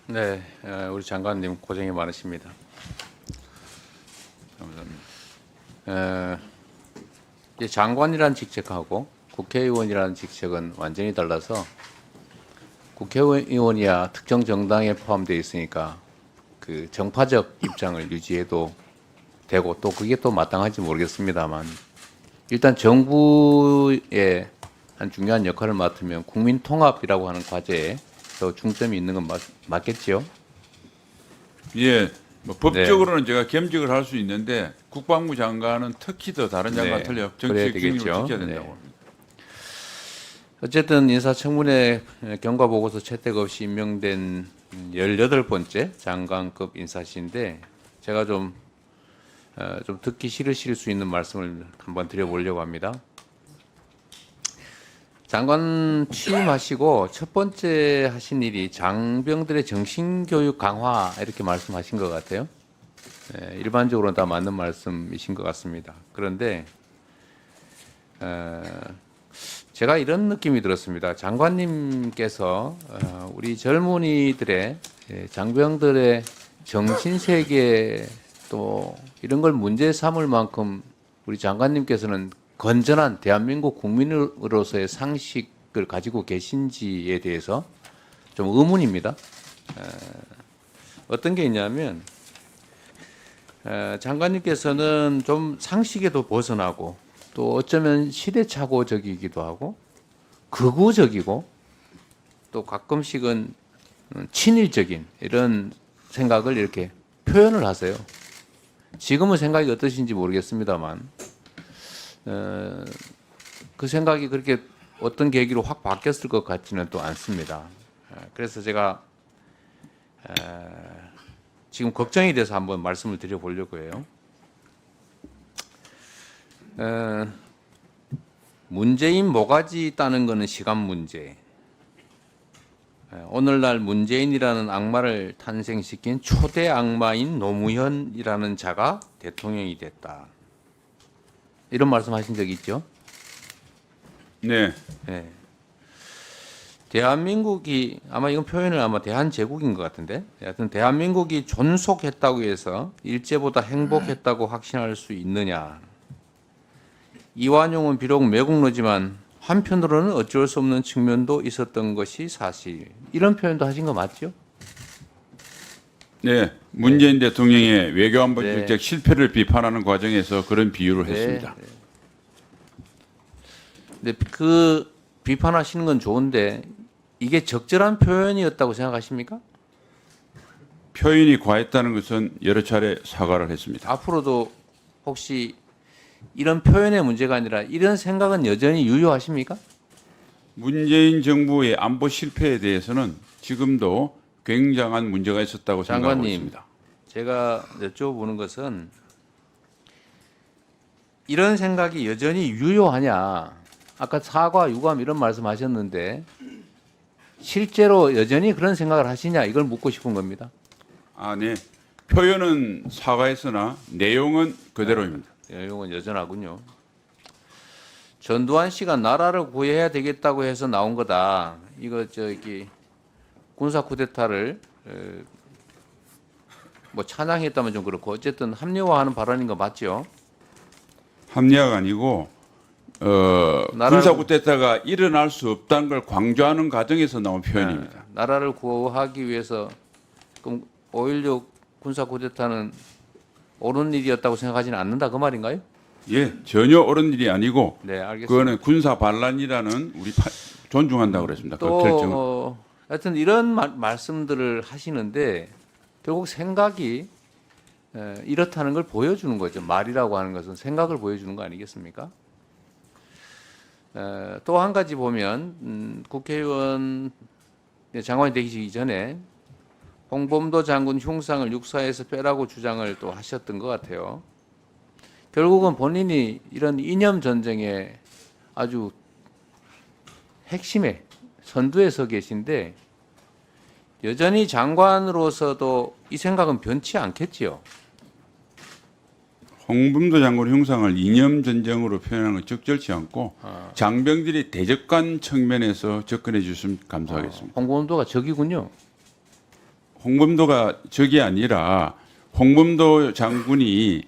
네, 우리 장관님 고생이 많으십니다. 감사합니다. 이제 장관이라는 직책하고 국회의원이라는 직책은 완전히 달라서 국회의원이야 특정 정당에 포함되어 있으니까 그 정파적 입장을 유지해도 되고 또 그게 또 마땅할지 모르겠습니다만 일단 정부의 한 중요한 역할을 맡으면 국민 통합이라고 하는 과제에 더 중점이 있는 건 맞겠죠? 예, 뭐 법적으로는 제가 겸직을 할 수 있는데 국방부 장관은 특히 더 다른 장관 네, 틀려 그래야 정치적 중립을 되겠죠. 지켜야 된다고 네. 합니다. 어쨌든 인사청문회 경과보고서 채택 없이 임명된 18번째 장관급 인사신데 제가 좀 듣기 싫으실 수 있는 말씀을 한번 드려보려고 합니다. 장관 취임하시고 첫 번째 하신 일이 장병들의 정신교육 강화 이렇게 말씀하신 것 같아요. 일반적으로는 다 맞는 말씀이신 것 같습니다. 그런데 제가 이런 느낌이 들었습니다. 장관님께서 우리 젊은이들의 장병들의 정신세계 또 이런 걸 문제 삼을 만큼 우리 장관님께서는 건전한 대한민국 국민으로서의 상식을 가지고 계신지에 대해서 좀 의문입니다. 어떤 게 있냐면 장관님께서는 좀 상식에도 벗어나고 또 어쩌면 시대착오적이기도 하고 극우적이고 또 가끔씩은 친일적인 이런 생각을 이렇게 표현을 하세요. 지금은 생각이 어떠신지 모르겠습니다만 그 생각이 그렇게 어떤 계기로 확 바뀌었을 것 같지는 또 않습니다. 그래서 제가 지금 걱정이 돼서 한번 말씀을 드려보려고 해요. 문재인 모가지 따는 거는 시간 문제. 오늘날 문재인이라는 악마를 탄생시킨 초대 악마인 노무현이라는 자가 대통령이 됐다. 이런 말씀하신 적 있죠? 네, 네. 대한민국이 아마 이건 표현을 아마 대한제국인 것 같은데, 하여튼 대한민국이 존속했다고 해서 일제보다 행복했다고 확신할 수 있느냐? 이완용은 비록 매국노지만 한편으로는 어쩔 수 없는 측면도 있었던 것이 사실. 이런 표현도 하신 거 맞죠? 네, 문재인 대통령의 외교안보 네. 정책 실패를 비판하는 과정에서 그런 비유를 했습니다. 네. 근데 그 비판하시는 건 좋은데 이게 적절한 표현이었다고 생각하십니까? 표현이 과했다는 것은 여러 차례 사과를 했습니다. 앞으로도 혹시 이런 표현의 문제가 아니라 이런 생각은 여전히 유효하십니까? 문재인 정부의 안보 실패에 대해서는 지금도 굉장한 문제가 있었다고 생각하고 장관님, 있습니다. 제가 여쭤보는 것은 이런 생각이 여전히 유효하냐? 아까 사과, 유감 이런 말씀하셨는데 실제로 여전히 그런 생각을 하시냐? 이걸 묻고 싶은 겁니다. 아, 네. 표현은 사과했으나 내용은 그대로입니다. 내용은 여전하군요. 전두환 씨가 나라를 구해야 되겠다고 해서 나온 거다. 이거 저기 군사 쿠데타를 뭐 찬양했다면 좀 그렇고 어쨌든 합리화하는 발언인 거 맞죠? 합리화가 아니고 군사 쿠데타가 일어날 수 없다는 걸 강조하는 과정에서 나온 표현입니다. 나라를 구하기 위해서 그럼 5.16 군사 쿠데타는 옳은 일이었다고 생각하지는 않는다 그 말인가요? 예, 전혀 옳은 일이 아니고 네, 알겠습니다. 그거는 군사 반란이라는 우리 존중한다고 그랬습니다. 그 결정을. 또 하여튼 이런 말씀들을 하시는데 결국 생각이 이렇다는 걸 보여주는 거죠. 말이라고 하는 것은 생각을 보여주는 거 아니겠습니까? 또 한 가지 보면 국회의원 장관이 되기 전에 홍범도 장군 흉상을 육사에서 빼라고 주장을 또 하셨던 것 같아요. 결국은 본인이 이런 이념 전쟁의 아주 핵심에 선두에 서 계신데 여전히 장관으로서도 이 생각은 변치 않겠지요. 홍범도 장군 흉상을 이념 전쟁으로 표현하는 건 적절치 않고 장병들이 대적관 측면에서 접근해 주시면 감사하겠습니다. 홍범도가 적이군요. 홍범도가 적이 아니라 홍범도 장군이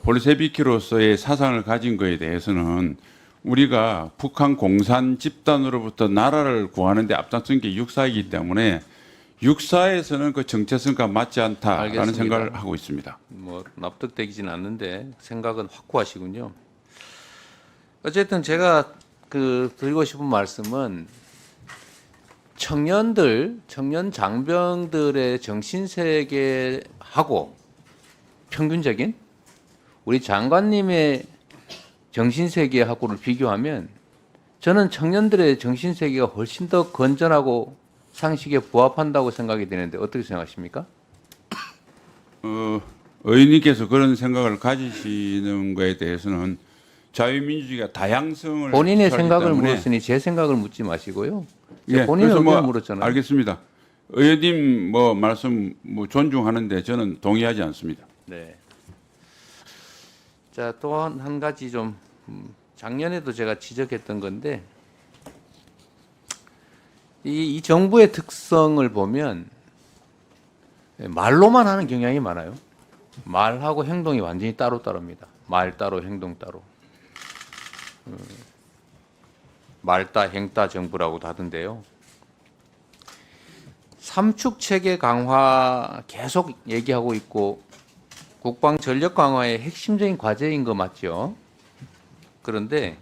볼셰비키로서의 사상을 가진 것에 대해서는 우리가 북한 공산 집단으로부터 나라를 구하는 데 앞장선 게 육사이기 때문에 육사에서는 그 정체성과 맞지 않다라는 알겠습니다. 생각을 하고 있습니다. 뭐 납득되기진 않는데 생각은 확고하시군요. 어쨌든 제가 드리고 싶은 말씀은 청년 장병들의 정신 세계하고 평균적인 우리 장관님의 정신 세계하고를 비교하면 저는 청년들의 정신 세계가 훨씬 더 건전하고 상식에 부합한다고 생각이 되는데 어떻게 생각하십니까? 의원님께서 그런 생각을 가지시는 것에 대해서는 자유민주주의가 다양성을 본인의 주장하기 생각을 때문에 물었으니 제 생각을 묻지 마시고요. 예, 본인의 그래서 의견을 물었잖아요. 알겠습니다. 의원님 말씀 존중하는데 저는 동의하지 않습니다. 네. 자, 또 한 가지 좀 작년에도 제가 지적했던 건데 이 정부의 특성을 보면 말로만 하는 경향이 많아요. 말하고 행동이 완전히 따로따로입니다. 말 따로 행동 따로. 말따 행따 정부라고도 하던데요. 삼축 체계 강화 계속 얘기하고 있고 국방 전력 강화의 핵심적인 과제인 거 맞죠? 그런데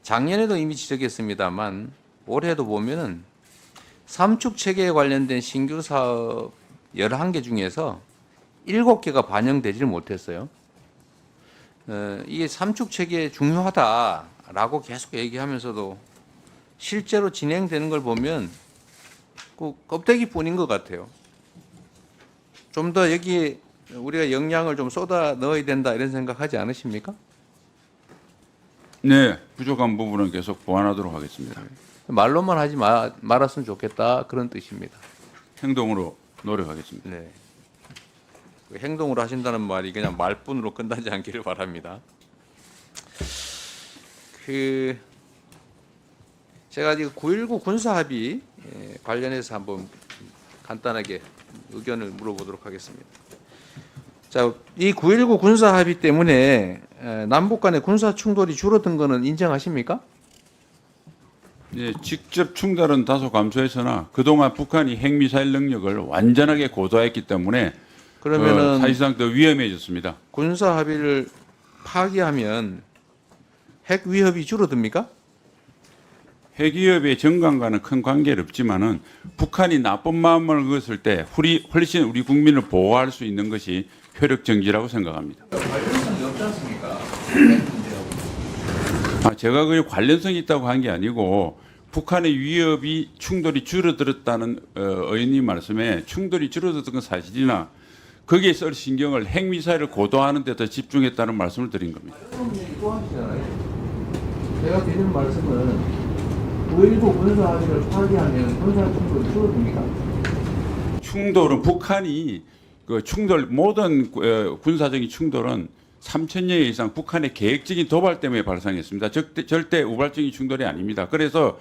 작년에도 이미 지적했습니다만 올해도 보면은 삼축 체계에 관련된 신규 사업 11개 중에서 7개가 반영되지를 못했어요. 이게 삼축 체계 중요하다라고 계속 얘기하면서도 실제로 진행되는 걸 보면 그 껍데기뿐인 것 같아요. 좀 더 여기에 우리가 역량을 좀 쏟아 넣어야 된다 이런 생각하지 않으십니까? 네, 부족한 부분은 계속 보완하도록 하겠습니다. 말로만 하지 말았으면 좋겠다 그런 뜻입니다. 행동으로 노력하겠습니다. 네. 그 행동으로 하신다는 말이 그냥 말뿐으로 끝나지 않기를 바랍니다. 제가 지금 9.19 군사합의 관련해서 한번 간단하게 의견을 물어보도록 하겠습니다. 자, 이 9.19 군사합의 때문에 남북 간의 군사 충돌이 줄어든 거는 인정하십니까? 네, 직접 충돌은 다소 감소했으나 그동안 북한이 핵미사일 능력을 완전하게 고도화했기 때문에 그러면은 사실상 더 위험해졌습니다. 군사 합의를 파기하면 핵 위협이 줄어듭니까? 핵위협의 정강과는 큰 관계는 없지만은 북한이 나쁜 마음을 먹었을 때 훨씬 우리 국민을 보호할 수 있는 것이 효력 정지라고 생각합니다. 관련성이 없지 않습니까? 제가 그 관련성이 있다고 한 게 아니고 북한의 위협이 충돌이 줄어들었다는 의원님 말씀에 충돌이 줄어들었던 건 사실이나 거기에 쓸 신경을 핵미사일을 고도화하는 데 더 집중했다는 말씀을 드린 겁니다. 또 하시잖아요. 제가 드리는 말씀은 9.19 군사 합의를 파기하면 군사 충돌이 줄어듭니까? 충돌은 북한이 모든 군사적인 충돌은 3,000여 이상 북한의 계획적인 도발 때문에 발생했습니다. 절대 우발적인 충돌이 아닙니다. 그래서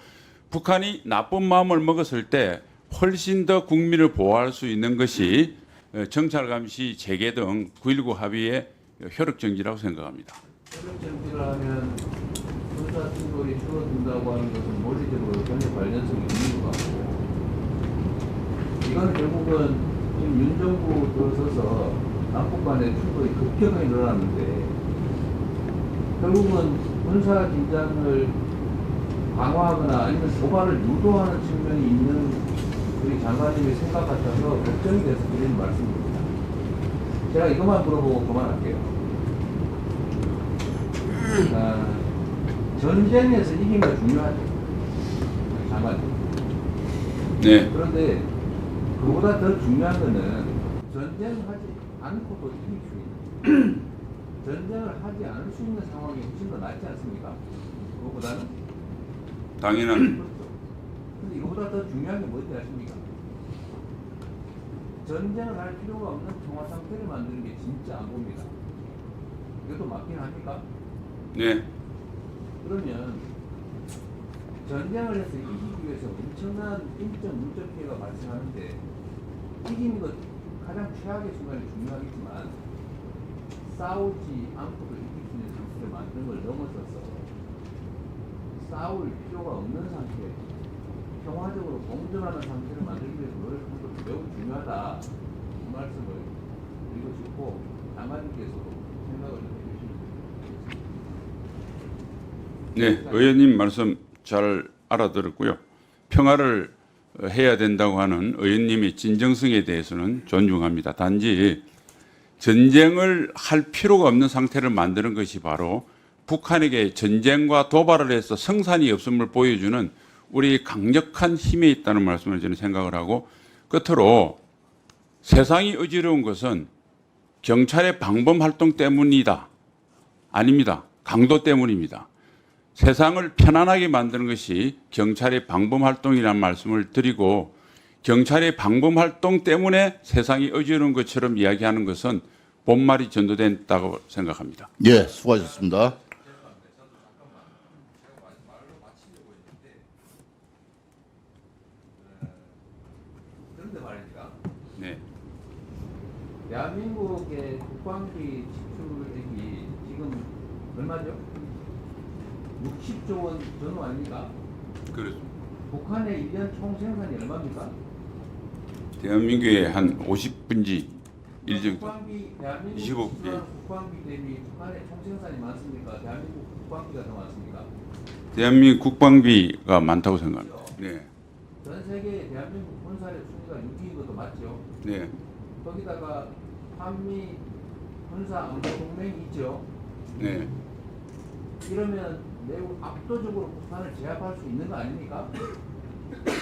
북한이 나쁜 마음을 먹었을 때 훨씬 더 국민을 보호할 수 있는 것이 정찰감시 재개 등 9.19 합의의 효력 정지라고 생각합니다. 효력 정지를 하면 군사 충돌이 줄어든다고 하는 것은 물리적으로 전혀 관련성이 없는 것 같고요. 이건 결국은 지금 윤 정부 들어서서 남북 간의 충돌이 급격하게 늘어났는데 결국은 군사 긴장을 강화하거나 아니면 도발을 유도하는 측면이 있는 우리 장관님의 생각 같아서 걱정이 돼서 드리는 말씀입니다. 제가 이것만 물어보고 그만할게요. 전쟁에서 이기가 중요하죠. 장관님. 네. 그런데 그보다 더 중요한 거는 전쟁을 하지 않고도 이길 수 있는 전쟁을 하지 않을 수 있는 상황이 훨씬 더 낫지 않습니까? 그거보다는? 당연한. 근데 이거보다 더 중요한 게 뭔지 아십니까? 전쟁을 할 필요가 없는 평화 상태를 만드는 게 진짜 안 봅니다. 이것도 맞긴 합니까? 네. 그러면 전쟁을 해서 이기기 위해서 엄청난 인적, 물적 피해가 발생하는데 이기는 것 가장 최악의 순간이 중요하겠지만 싸우지 않고도 이길 수 있는 상태를 만드는 걸 넘어서서 싸울 필요가 없는 상태, 평화적으로 공존하는 상태를 만들기 위해서 노력하는 것도 매우 중요하다. 그 말씀을 드리고 싶고 장관님께서도 생각을 좀 해주시면 좋겠습니다. 네, 의원님 말씀 잘 알아들었고요. 평화를 해야 된다고 하는 의원님의 진정성에 대해서는 존중합니다. 단지 전쟁을 할 필요가 없는 상태를 만드는 것이 바로 북한에게 전쟁과 도발을 해서 성산이 없음을 보여주는 우리 강력한 힘에 있다는 말씀을 저는 생각을 하고, 끝으로 세상이 어지러운 것은 경찰의 방범 활동 때문이다. 아닙니다. 강도 때문입니다. 세상을 편안하게 만드는 것이 경찰의 방범 활동이라는 말씀을 드리고, 경찰의 방범 활동 때문에 세상이 어지러운 것처럼 이야기하는 것은 본말이 전도된다고 생각합니다. 예, 수고하셨습니다. 그런데 말입니다. 네. 대한민국의 국방비 지출액이 지금 얼마죠? 60조 원 전후 아닙니까? 그렇습니다. 북한의 1년 총 생산이 얼마입니까? 대한민국의 한 50분지 1 정도. 국방비 대한민국 25, 지출하는 국방비 대비 북한의 총 생산이 많습니까? 대한민국 국방비가 더 많습니까? 대한민국 국방비가 많다고 생각합니다. 네. 전 세계 대한민국 군사력 순위가 6위인 것도 맞죠? 네. 거기다가 한미 군사 안보 동맹이 있죠? 네. 이러면 매우 압도적으로 북한을 제압할 수 있는 거 아닙니까?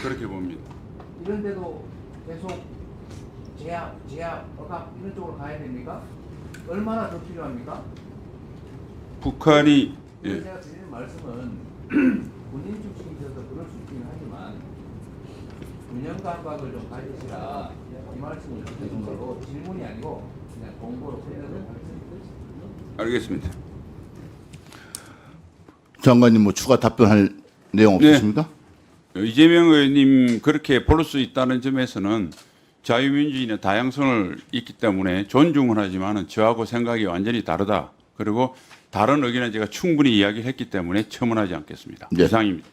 그렇게 봅니다. 이런데도 계속 제압, 억압 이런 쪽으로 가야 됩니까? 얼마나 더 필요합니까? 북한이 그래서 예. 제가 드리는 말씀은 군인 출신이셔서 그럴 수 있긴 하지만 균형 감각을 좀 가지시라 이 말씀을 드리는 거로 질문이 아니고 그냥 공고로 끝내도록 하겠습니다. 알겠습니다. 장관님 뭐 추가 답변할 내용 없으십니까? 이재명 의원님 그렇게 볼 수 있다는 점에서는 자유민주주의는 다양성을 있기 때문에 존중을 하지만은 저하고 생각이 완전히 다르다. 그리고 다른 의견은 제가 충분히 이야기를 했기 때문에 첨언하지 않겠습니다. 네. 이상입니다.